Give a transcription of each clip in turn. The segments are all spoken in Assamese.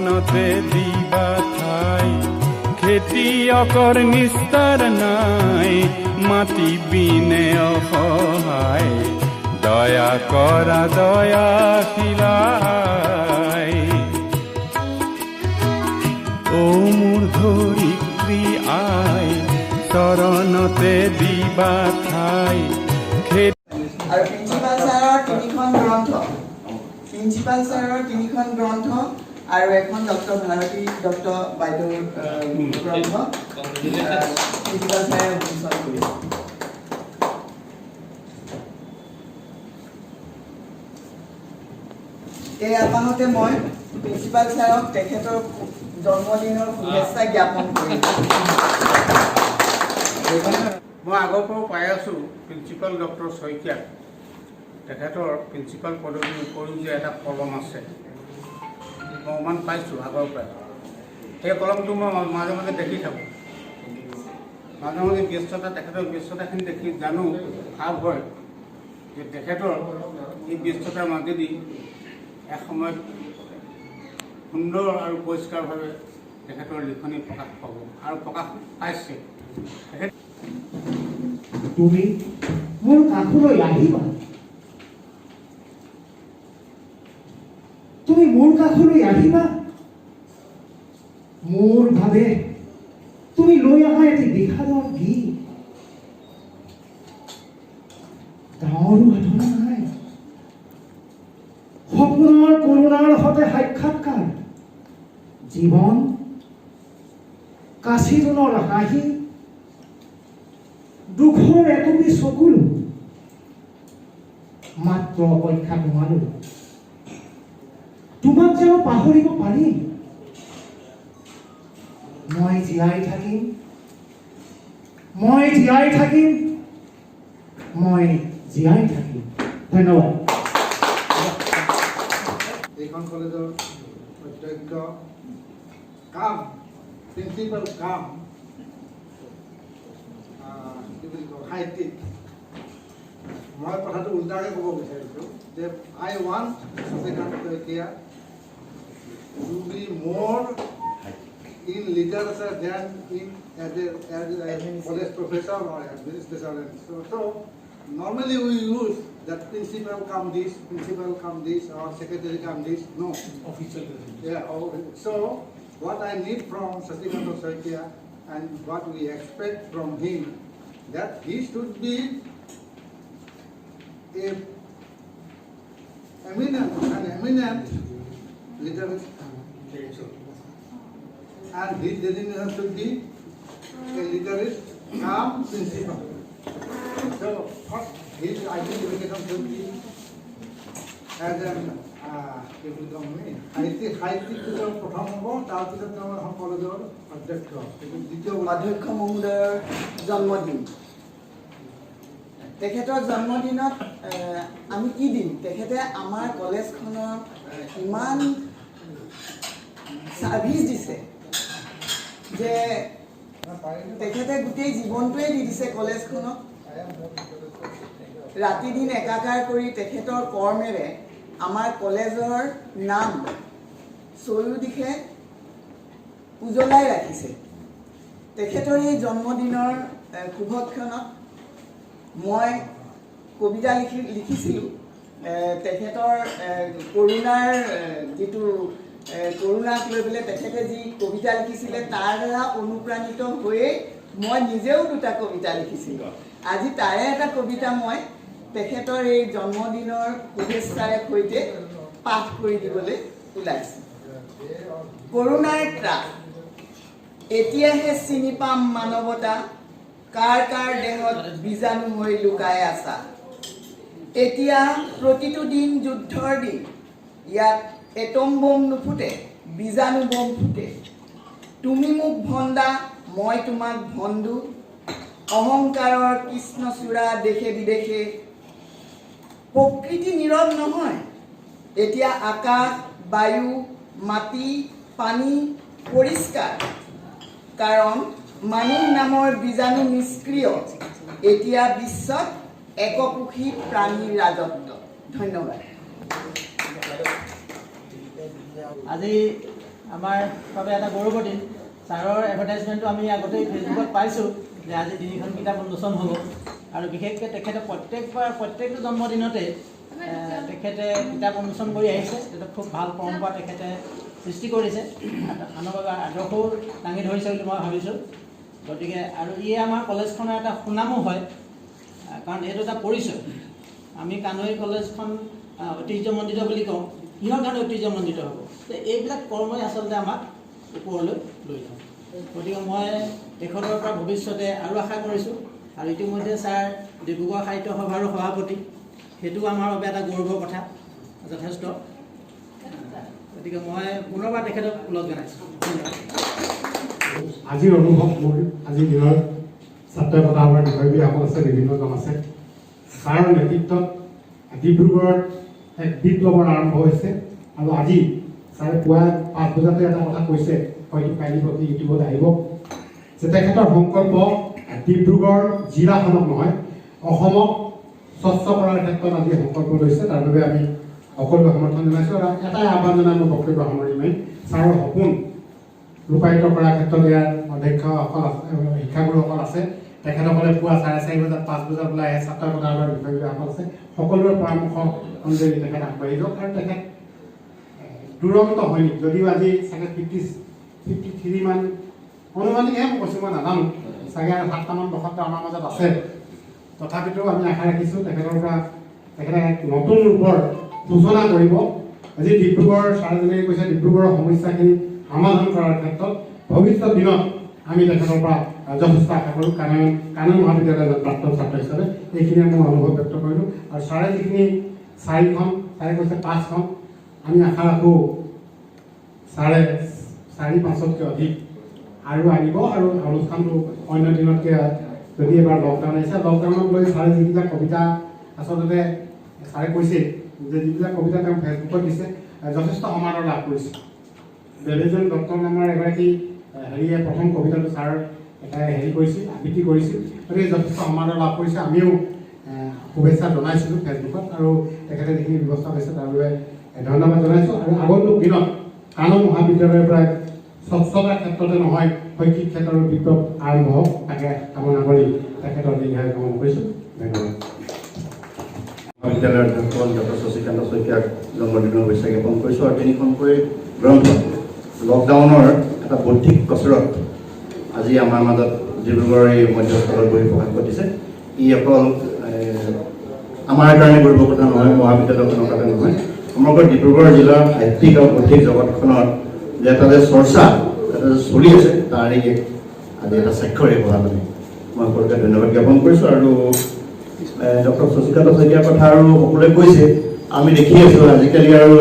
চৰণতে দিবা ঠাই খেতিয়কৰ নিস্তাৰ নাই মাটি বিনে অসহায় দয়া কৰা দয়াশীলাই ও মোৰ ধৰিত্ৰী আই চৰণতে দিবা ঠাই আৰু প্ৰিন্সিপাল ছাৰৰ তিনিখন গ্ৰন্থ আৰু এখন ডক্টৰ ভাৰতী দত্ত বাইদেউৰ গ্ৰন্থ প্ৰিন্সিপাল ছাৰে উন্মোচন কৰিছে। এই আপাহতে মই প্ৰিন্সিপাল ছাৰক তেখেতৰ জন্মদিনৰ শুভেচ্ছা জ্ঞাপন কৰিছোঁ। মই আগৰ পৰাও পাই আছোঁ প্ৰিন্সিপাল ডক্টৰ শইকীয়াক তেখেতৰ প্ৰিন্সিপাল পদবীৰ উপৰিও যে এটা কলম আছে মই অকণমান পাইছোঁ আগৰ পৰাই। সেই কলমটো মই মাজে মাজে দেখি থাকোঁ, মাজে মাজে ব্যস্ততা তেখেতৰ ব্যস্ততাখিনি দেখি জানো ভাৱ হয় যে তেখেতৰ এই ব্যস্ততাৰ মাজেদি এসময়ত সুন্দৰ আৰু পৰিষ্কাৰভাৱে তেখেতৰ লিখনি প্ৰকাশ পাব আৰু প্ৰকাশ পাইছে। তুমি মোৰ কাষলৈ আহিবা, তুমি মোৰ কাষলৈ আহিবা, মোৰ ভাৱে তুমি লৈ অহা এটি বিষাদৰ গীত। ডাঙৰো সাধনা নাই, সপোনৰ কৰোণাৰ সতে সাক্ষাৎকাৰ, জীৱন কাশীজনৰ হাঁহি, দুখৰ একপি চকুলো মাত্ৰ অপেক্ষা নোৱাৰো। তোমাক যেন পাহৰিব পাৰিম, মই জীয়াই থাকিম, মই জীয়াই থাকিম, মই জীয়াই থাকিম। ধন্যবাদ। এইখন কলেজৰ অধ্যক্ষ কাম প্ৰিন্সিপাল কাম কি বুলি কওঁ সাহিত্যিক, মই কথাটো উল্টাকৈ ক'ব বিচাৰিছোঁ যে I want Shashikanta Saikia to be মোৰ in literature than in as a college professor or administrator. So normally we use that principal come this, or secretary come this. No. Official. Yeah. So what I need from Shashikanta Shaikia and what we expect from him, that he should be an eminent literary. And his designation should be a literary calm principal. So first his identification should be as an সাহিত্যিকৰ প্ৰথম হ'ব, তাৰপিছত তেওঁ এখন কলেজৰ অধ্যক্ষ, দ্বিতীয় অধ্যক্ষ মহোদয়ৰ জন্মদিন। তেখেতৰ জন্মদিনত আমি কি দিম? তেখেতে আমাৰ কলেজখনৰ ইমান ছাৰ্ভিচ দিছে যে তেখেতে গোটেই জীৱনটোৱে দি দিছে কলেজখনক। ৰাতি দিন একাকাৰ কৰি তেখেতৰ কৰ্মেৰে আমাৰ কলেজৰ নাম চৌদিশে উজ্বলাই ৰাখিছে। তেখেতৰ এই জন্মদিনৰ শুভক্ষণত মই কবিতা লিখিছিলোঁ। তেখেতৰ কৰোণাৰ যিটো কৰোণাক লৈ পেলাই তেখেতে যি কবিতা লিখিছিলে তাৰ দ্বাৰা অনুপ্ৰাণিত হৈয়ে মই নিজেও দুটা কবিতা লিখিছিলোঁ। আজি তাৰে এটা কবিতা মই তেখেতৰ এই জন্মদিনৰ শুভেচ্ছাৰে সৈতে পাঠ কৰি দিবলৈ ওলাইছোঁ। কৰোণাৰ ত্ৰাস, এতিয়াহে চিনি পাম মানৱতা, কাৰ কাৰ দেহত বীজাণু হৈ লুকাই আছা। এতিয়া প্ৰতিটো দিন যুদ্ধৰ দিন, ইয়াত এটম বোম নুফুটে, বীজাণু বোম ফুটে। তুমি মোক ভণ্ডা, মই তোমাক ভণ্ডু, অহংকাৰৰ কৃষ্ণচূড়া দেশে বিদেশে। প্ৰকৃতি নীৰৱ নহয়, এতিয়া আকাশ, বায়ু, মাটি, পানী পৰিষ্কাৰ, কাৰণ মানুহ নামৰ বীজাণু নিষ্ক্ৰিয়। এতিয়া বিশ্বত একপোষী প্ৰাণীৰ ৰাজত্ব। ধন্যবাদ। আজি আমাৰ বাবে এটা গৌৰৱৰ দিন। ছাৰৰ এডভাৰটাইজমেণ্টটো আমি আগতেই ফেচবুকত পাইছোঁ যে আজি 3খন কিতাপ উন্মোচন হ'ব আৰু বিশেষকৈ তেখেতে প্ৰত্যেকটো জন্মদিনতে তেখেতে কিতাপ উন্মোচন কৰি আহিছে। এইটো খুব ভাল পৰম্পৰা তেখেতে সৃষ্টি কৰিছে, আনৰ বাবে আদৰ্শও দাঙি ধৰিছে বুলি মই ভাবিছোঁ। গতিকে আৰু ইয়ে আমাৰ কলেজখনৰ এটা সুনামো হয়, কাৰণ এইটো এটা পৰিচয়। আমি কানৈ কলেজখন ঐতিহ্যমণ্ডিত বুলি কওঁ। কিহৰ কাৰণে ঐতিহ্যমণ্ডিত হ'ব? যে এইবিলাক কৰ্মই আচলতে আমাক ওপৰলৈ লৈ যাওঁ। গতিকে মই তেখেতৰ পৰা ভৱিষ্যতে আৰু আশা কৰিছোঁ। আৰু ইতিমধ্যে ছাৰ ডিব্ৰুগড় সাহিত্য সভাৰো সভাপতি, সেইটো আমাৰ বাবে এটা গৌৰৱৰ কথা যথেষ্ট। গতিকে মই পুনৰবাৰ তেখেতক ওলগ জনাইছোঁ। ধন্যবাদ। আজিৰ অনুভৱ মোৰ, আজিৰ দিনৰ ছাত্ৰ সভাৰ বিষয়ববীয়াসকল আছে, বিভিন্নজন আছে। ছাৰৰ নেতৃত্বত ডিব্ৰুগড়ত এক বিপ্লৱৰ আৰম্ভ হৈছে আৰু আজি ছাৰে পুৱা 5 বজাতে এটা কথা কৈছে, হয়তো কাইলৈ প্ৰতি ইউটিউবত আহিব, যে তেখেতৰ সংকল্প ডিব্ৰুগড় জিলাখনক নহয় অসমক স্বচ্ছ কৰাৰ ক্ষেত্ৰত আজি সংকল্প লৈছে। তাৰ বাবে আমি সকলোকে সমৰ্থন জনাইছোঁ আৰু এটাই আহ্বান জনাই মই বক্তব্য সামৰি মাৰিম। ছাৰৰ সপোন ৰূপায়িত কৰাৰ ক্ষেত্ৰত ইয়াৰ অধ্যক্ষসকল আছে, শিক্ষাগুৰুসকল আছে। তেখেতসকলে পুৱা 4:30 বজাত 5 বজাত ওলাই আহে। ছাত্ৰ সভাৰ বিষয়ববীয়াসকল আছে, সকলোৰে পৰামৰ্শ অনুযায়ী তেখেত আগবাঢ়ি যাওক। আৰু তেখেত দুৰন্ত হয়নি, যদিও আজি চাগে 53 মান অনুমানিকহে মই কৈছোঁ, মই নাজানো, চাগে 7টামান দশকটো আমাৰ মাজত আছে। তথাপিতো আমি আশা ৰাখিছোঁ তেখেতৰ পৰা তেখেতে এক নতুন ৰূপৰ সূচনা কৰিব। আজি ডিব্ৰুগড় ছাৰজনে কৈছে ডিব্ৰুগড়ৰ সমস্যাখিনি সমাধান কৰাৰ ক্ষেত্ৰত ভৱিষ্যত দিনত আমি তেখেতৰ পৰা যথেষ্ট আশা কৰোঁ। কানৈ মহাবিদ্যালয়ৰ প্ৰাক্তন ছাত্ৰ হিচাপে এইখিনিয়ে মই অনুভৱ ব্যক্ত কৰিলোঁ। আৰু ছাৰে যিখিনি 4খন, ছাৰে কৈছে 5খন, আমি আশা ৰাখোঁ ছাৰে 4-5তকৈ অধিক আৰু আনিব। আৰু অনুষ্ঠানটো অন্য দিনতকৈ যদি এবাৰ লকডাউন আহিছে, লকডাউনক লৈ ছাৰে যিবিলাক কবিতা আচলতে ছাৰে কৈছে যে যিবিলাক কবিতা তেওঁ ফেচবুকত দিছে যথেষ্ট সমাদৰ লাভ কৰিছে। বেবেজন দত্ত নামৰ এগৰাকী হেৰিয়ে প্ৰথম কবিতাটো ছাৰ এটা কৰিছিল, আবৃত্তি কৰিছিল, গতিকে যথেষ্ট সমাদৰ লাভ কৰিছে। আমিও শুভেচ্ছা জনাইছিলোঁ ফেচবুকত আৰু তেখেতে যিখিনি ব্যৱস্থা লৈছে তাৰ বাবে ধন্যবাদ জনাইছোঁ। আৰু আগন্তুক দিনত কানৈ মহাবিদ্যালয়ৰ পৰা স্বচ্ছতাৰ ক্ষেত্ৰতে নহয় শৈক্ষিক ক্ষেত্ৰৰ বিপ্লৱ আৰম্ভ হওক, তাকে কামনা কৰি তেখেতৰ দীৰ্ঘায়ু কামনা কৰিছোঁ। ধন্যবাদ। মহাবিদ্যালয়ৰ অধ্যক্ষ ডক্টৰ শশীকান্ত শইকীয়াক জন্মদিনৰ শুভেচ্ছা জ্ঞাপন কৰিছোঁ। আৰু 3খনকৈ গ্ৰন্থ লকডাউনৰ এটা বৌদ্ধিক কচৰৎ আজি আমাৰ মাজত ডিব্ৰুগড়ৰ এই মধ্যস্থলত বহি প্ৰকাশ ঘটিছে। ই অকল আমাৰ কাৰণে গৌৰৱৰ কথা নহয়, মহাবিদ্যালয়খনৰ কাৰণে নহয়, সমগ্ৰ ডিব্ৰুগড় জিলাৰ সাহিত্যিক আৰু বৌদ্ধিক জগতখনৰ যে এটা যে চৰ্চা এটা যে চলি আছে তাৰে আজি এটা স্বাক্ষৰে হোৱা মানে মই সকলোকে ধন্যবাদ জ্ঞাপন কৰিছোঁ। আৰু ডক্টৰ শশীকান্ত শইকীয়াৰ কথা আৰু সকলোৱে কৈছে, আমি দেখি আছোঁ আজিকালি আৰু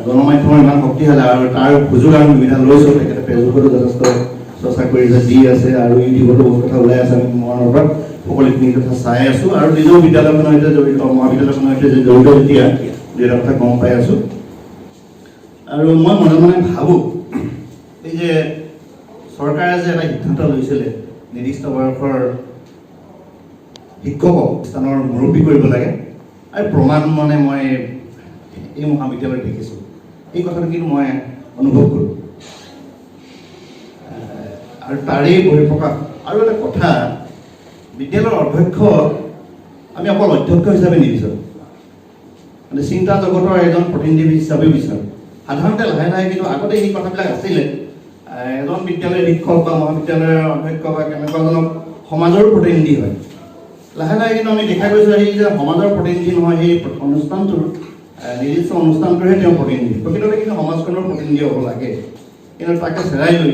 গণমাধ্যমৰ ইমান শক্তিশালী আৰু তাৰ সুযোগ আমি সুবিধা লৈছোঁ। তেখেতে ফেচবুকতো যথেষ্ট চৰ্চা কৰি দি আছে আৰু ইউটিউবতো বহুত কথা ওলাই আছে। আমি মনৰ পৰা সকলোখিনি কথা চাই আছোঁ আৰু নিজৰ বিদ্যালয়খনৰ সৈতে জড়িত, মহাবিদ্যালয়খনৰ সৈতে যে জড়িত যেতিয়া দুটা কথা গম পাই আছোঁ। আৰু মই মনে মনে ভাবোঁ এই যে চৰকাৰে যে এটা সিদ্ধান্ত লৈছিলে নিৰ্দিষ্ট বয়সৰ শিক্ষকক স্থানৰ মুৰব্বী কৰিব লাগে, আৰু প্ৰমাণ মানে মই এই মহাবিদ্যালয়ত দেখিছোঁ। এই কথাটো কিন্তু মই অনুভৱ কৰোঁ। আৰু তাৰেই বহিঃপ্ৰকাশ আৰু এটা কথা, বিদ্যালয়ৰ অধ্যক্ষ আমি অকল অধ্যক্ষ হিচাপে নিবিচাৰোঁ, মানে চিন্তা জগতৰ এজন প্ৰতিনিধি হিচাপেও বিচাৰোঁ। সাধাৰণতে লাহে লাহে কিন্তু আগতে এই কথাবিলাক আছিলে, এজন বিদ্যালয়ৰ শিক্ষক বা মহাবিদ্যালয়ৰ অধ্যক্ষ বা কেনেকুৱাজনক সমাজৰ প্ৰতিনিধি হয়। লাহে লাহে কিন্তু আমি দেখা গৈছোঁ এই যে সমাজৰ প্ৰতিনিধি নহয়, সেই অনুষ্ঠানটোৰ নিৰ্দিষ্ট অনুষ্ঠানটোৰহে তেওঁ প্ৰতিনিধি, প্ৰকৃততে কিন্তু সমাজখনৰ প্ৰতিনিধি হ'ব লাগে। কিন্তু তাকে চেৰাই লৈ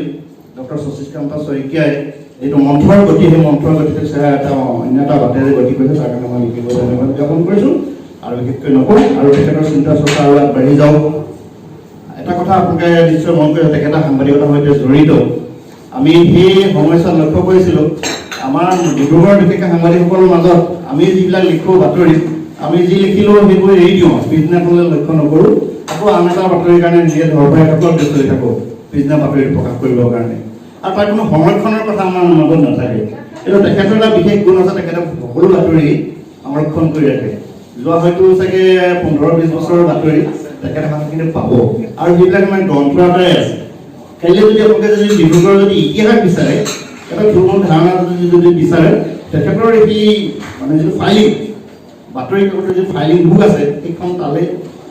ডক্টৰ শশীকান্ত শইকীয়াই যিটো মন্থৰ গতি, সেই মন্থৰ গতিটো চেৰাই এটা অন্য এটা বাটেৰে গতি কৰিছে, তাৰ কাৰণে মই লিখিব ধন্যবাদ জ্ঞাপন কৰিছোঁ আৰু বিশেষকৈ নকওঁ। আৰু তেখেতৰ চিন্তা চৰ্চা আৰু আগবাঢ়ি যাওক। এটা কথা আপোনালোকে নিশ্চয় মন কৰে, তেখেতে সাংবাদিকতাৰ সৈতে জড়িত। আমি সেই সময়ছোৱাত লক্ষ্য কৰিছিলোঁ আমাৰ ডিব্ৰুগড়ৰ বিশেষকৈ সাংবাদিকসকলৰ মাজত আমি যিবিলাক লিখোঁ বাতৰি, আমি যি লিখিলেও সেইবোৰ এৰি দিওঁ, পিছদিনাখনলৈ লক্ষ্য নকৰোঁ, আকৌ আন এটা বাতৰিৰ কাৰণে নিজে ধৰফৰাই থাকোঁ, ব্যস্ত হৈ থাকোঁ পিছদিনা বাতৰিটো প্ৰকাশ কৰিবৰ কাৰণে। আৰু তাৰ কোনো সংৰক্ষণৰ কথা আমাৰ মাজত নাথাকে। কিন্তু তেখেতৰ এটা বিশেষ গুণ আছে, তেখেতে সকলো বাতৰি সংৰক্ষণ কৰি ৰাখে। যোৱা হয়তো চাগে 15-20 বছৰৰ বাতৰি তেখেতে সাংস্কৃতিক পাব আৰু যিবিলাক মানে গ্ৰন্থ আকাৰে আছে কাইলৈ যদি আপোনালোকে যদি ডিব্ৰুগড়ৰ যদি ইতিহাস বিচাৰে এটা ভ্ৰমণ ধাৰণা যদি বিচাৰে তেখেতৰ এই মানে যিটো ফাইলিং বাতৰি কাকতৰ যিটো ফাইলিং বুক আছে সেইখন তালৈ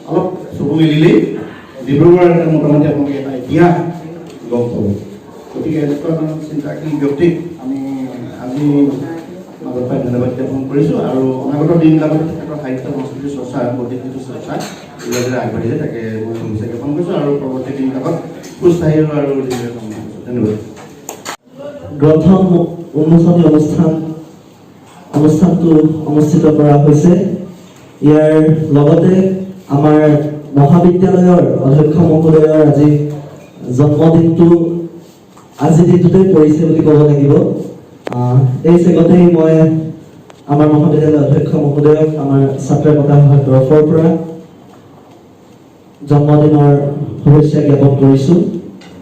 অলপ চকু মেলিলেই ডিব্ৰুগড়ৰ এটা মোটামুটি আপোনালোকে এটা ইতিহাস গম পাব গতিকে এনেকুৱা ধৰণৰ চিন্তাশীল ব্যক্তিক আমি আজি মাজৰ পৰাই ধন্যবাদ জ্ঞাপন কৰিছোঁ আৰু অনাগত দিনবিলাকত তেখেতৰ সাহিত্য সংস্কৃতিৰ চৰ্চা বৌদ্ধিক যিটো চৰ্চা এইভাগে আগবাঢ়িছে তাকে মই শুভেচ্ছা জ্ঞাপন কৰিছোঁ আৰু পৰৱৰ্তী দিনবিলাকত সুস্থায়ী আৰু ধন্যবাদ। গ্ৰন্থ উন্মোচনী অনুষ্ঠানটো অনুষ্ঠিত কৰা হৈছে। ইয়াৰ লগতে আমাৰ মহাবিদ্যালয়ৰ অধ্যক্ষ মহোদয়ৰ আজি জন্মদিনটো আজিৰ দিনটোতে পৰিছে বুলি ক'ব লাগিব। এই চেগতেই মই আমাৰ মহাবিদ্যালয়ৰ অধ্যক্ষ মহোদয়ক আমাৰ ছাত্ৰ একতাৰ তৰফৰ পৰা জন্মদিনৰ শুভেচ্ছা জ্ঞাপন কৰিছোঁ।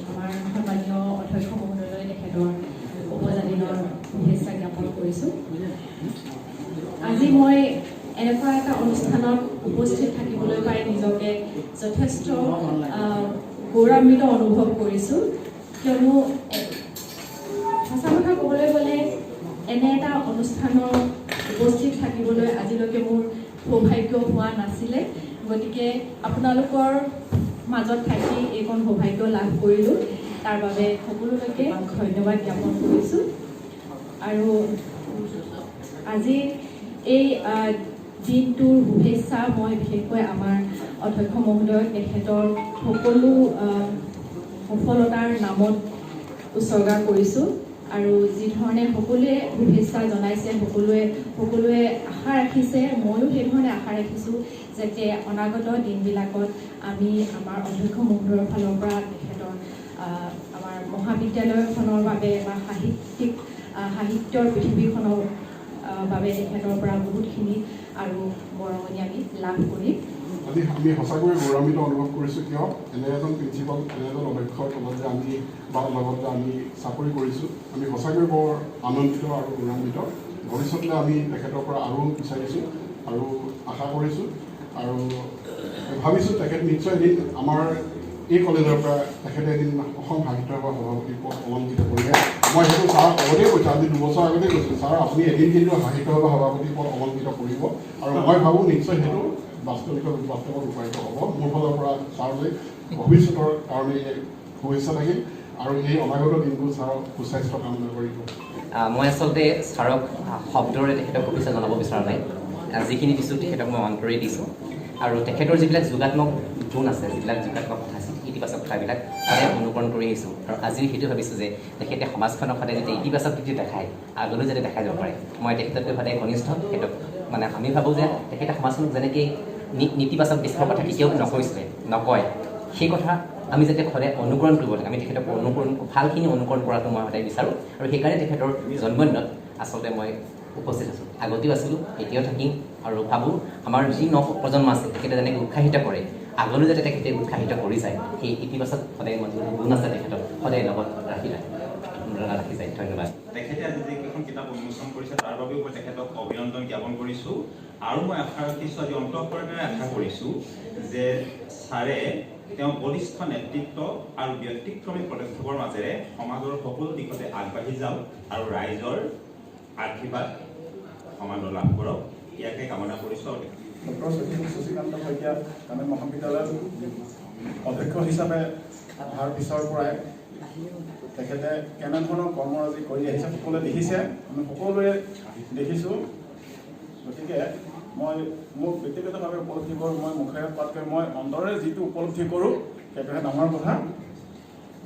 আমাৰ সন্মানীয় অধ্যক্ষ মহোদয়লৈ তেখেতৰ উপজন্মদিনৰ শুভেচ্ছা জ্ঞাপন কৰিছোঁ। আজি মই এনেকুৱা এটা অনুষ্ঠানত উপস্থিত থাকিবলৈ পাই নিজকে যথেষ্ট গৌৰৱান্বিত অনুভৱ কৰিছোঁ, কিয়নো সঁচা কথা ক'বলৈ গ'লে এনে এটা অনুষ্ঠানত উপস্থিত থাকিবলৈ আজিলৈকে মোৰ সৌভাগ্য হোৱা নাছিলে। গতিকে আপোনালোকৰ মাজত থাকি এইকণ সৌভাগ্য লাভ কৰিলোঁ, তাৰ বাবে সকলোলৈকে ধন্যবাদ জ্ঞাপন কৰিছোঁ। আৰু আজি এই দিনটোৰ শুভেচ্ছা মই বিশেষকৈ আমাৰ অধ্যক্ষ মহোদয়ক তেখেতৰ সকলো সফলতাৰ নামত উৎসৰ্গা কৰিছোঁ। আৰু যিধৰণে সকলোৱে শুভেচ্ছা জনাইছে, সকলোৱে আশা ৰাখিছে, ময়ো সেইধৰণে আশা ৰাখিছোঁ যাতে অনাগত দিনবিলাকত আমি আমাৰ অধ্যক্ষ মহোদয়ৰ ফালৰ পৰা তেখেতৰ আমাৰ মহাবিদ্যালয়খনৰ বাবে বা সাহিত্যৰ পৃথিৱীখনৰ বাবে তেখেতৰ পৰা বহুতখিনি আৰু বৰঙণি আমি লাভ কৰিম। আজি আমি সঁচাকৈ গৌৰৱান্বিত অনুভৱ কৰিছোঁ, কিয় এনে এজন প্ৰিন্সিপাল, এনে এজন অধ্যক্ষৰ তলত যে আমি বা লগত যে আমি চাকৰি কৰিছোঁ, আমি সঁচাকৈ বৰ আনন্দিত আৰু গৌৰৱান্বিত। ভৱিষ্যতলৈ আমি তেখেতৰ পৰা আৰু বিচাৰিছোঁ আৰু আশা কৰিছোঁ আৰু ভাবিছোঁ তেখেত নিশ্চয় এদিন আমাৰ এই কলেজৰ পৰা তেখেতে এদিন অসম সাহিত্য সভাৰ সভাপতি পদ অলংকৃত কৰিলে। মই সেইটো ছাৰক আগতেই কৈছোঁ, আজি 2 বছৰ আগতেই কৈছোঁ, ছাৰ আপুনি এদিন কিন্তু সাহিত্য সভাৰ সভাপতি পদ অলংকৃত কৰিব আৰু মই ভাবোঁ নিশ্চয় সেইটো বাস্তৱত ৰূপায়িত হ'ব। মোৰ ফালৰ পৰা ছাৰলৈ ভৱিষ্যতৰ কাৰণে শুভেচ্ছা থাকিল আৰু এই অনাগত দিনবোৰ ছাৰক সুস্বাস্থ্য কামনা কৰিব। মই আচলতে ছাৰক শব্দৰে তেখেতক শুভেচ্ছা জনাব বিচৰা নাই, যিখিনি দিছোঁ তেখেতক মই অন্তৰে দিছোঁ আৰু তেখেতৰ যিবিলাক যোগাত্মক গুণ আছে, যিবিলাক যোগাত্মক কথা আছে, ইতিবাচক কথাবিলাক সদায় অনুকৰণ কৰি আহিছোঁ আৰু আজিও সেইটো ভাবিছোঁ যে তেখেতে সমাজখনক সদায় যাতে ইতিবাচক দিশটো দেখায়, আগলৈ যাতে দেখাই যাব পাৰে। মই তেখেততকৈ সদায় ঘনিষ্ঠ, তেখেতক মানে আমি ভাবোঁ যে তেখেতে সমাজখনক যেনেকৈ নীতিবাচক দিশৰ কথা কেতিয়াও নকয়, সেই কথা আমি যাতে সদায় অনুকৰণ কৰিব লাগে। আমি তেখেতক ভালখিনি অনুকৰণ কৰাটো মই সদায় বিচাৰোঁ আৰু সেইকাৰণে তেখেতৰ জন্মদিনত আচলতে মই উপস্থিত আছোঁ। আগতেও আছিলোঁ, এতিয়াও থাকিম আৰু ভাবোঁ আমাৰ যি নৱপ্ৰজন্ম আছে তেখেতে যেনেকৈ উৎসাহিত কৰে, আগলৈ যাতে তেখেতে উৎসাহিত কৰি যায়, সেই ইতিবাচক সদায় গুণ আছে তেখেতক সদায় লগত ৰাখি যায়। ধন্যবাদ। তেখেতে আজি যিকেইখন কিতাপ উন্মোচন কৰিছে তাৰ বাবেও মই তেখেতক অভিনন্দন জ্ঞাপন কৰিছোঁ আৰু মই আশা ৰাখিছোঁ, আজি অন্তঃকৰণেৰে আশা কৰিছোঁ যে ছাৰে তেওঁ বলিষ্ঠ নেতৃত্ব আৰু ব্যক্তিক্ৰমী পদক্ষেপৰ মাজেৰে সমাজৰ সকলো দিশতে আগবাঢ়ি যাওক আৰু ৰাইজৰ আশীৰ্বাদ সমাদৰ লাভ কৰক, ইয়াকে কামনা কৰিছোঁ। ডক্টৰ শশীকান্ত শইকীয়া কামেং মহাবিদ্যালয়ৰ অধ্যক্ষ হিচাপে অহাৰ পিছৰ পৰাই তেখেতে কেনেধৰণৰ কৰ্মৰাজি কৰি আহিছে সকলোৱে দেখিছে, আমি সকলোৱে দেখিছোঁ। গতিকে মই মোক ব্যক্তিগতভাৱে উপলব্ধি কৰোঁ, মই মুখেৰে কোৱাতকৈ মই অন্তৰে যিটো উপলব্ধি কৰোঁ সেইটোহে ডাঙৰ কথা।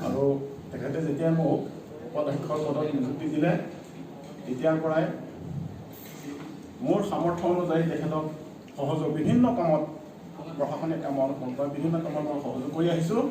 আৰু তেখেতে যেতিয়া মোক উপাধ্যক্ষৰ পদত নিযুক্তি দিলে তেতিয়াৰ পৰাই মোৰ সামৰ্থ্য অনুযায়ী তেখেতক সহযোগ বিভিন্ন কামত, প্ৰশাসনিক কামত, বিভিন্ন কামত মই সহযোগ কৰি আহিছোঁ।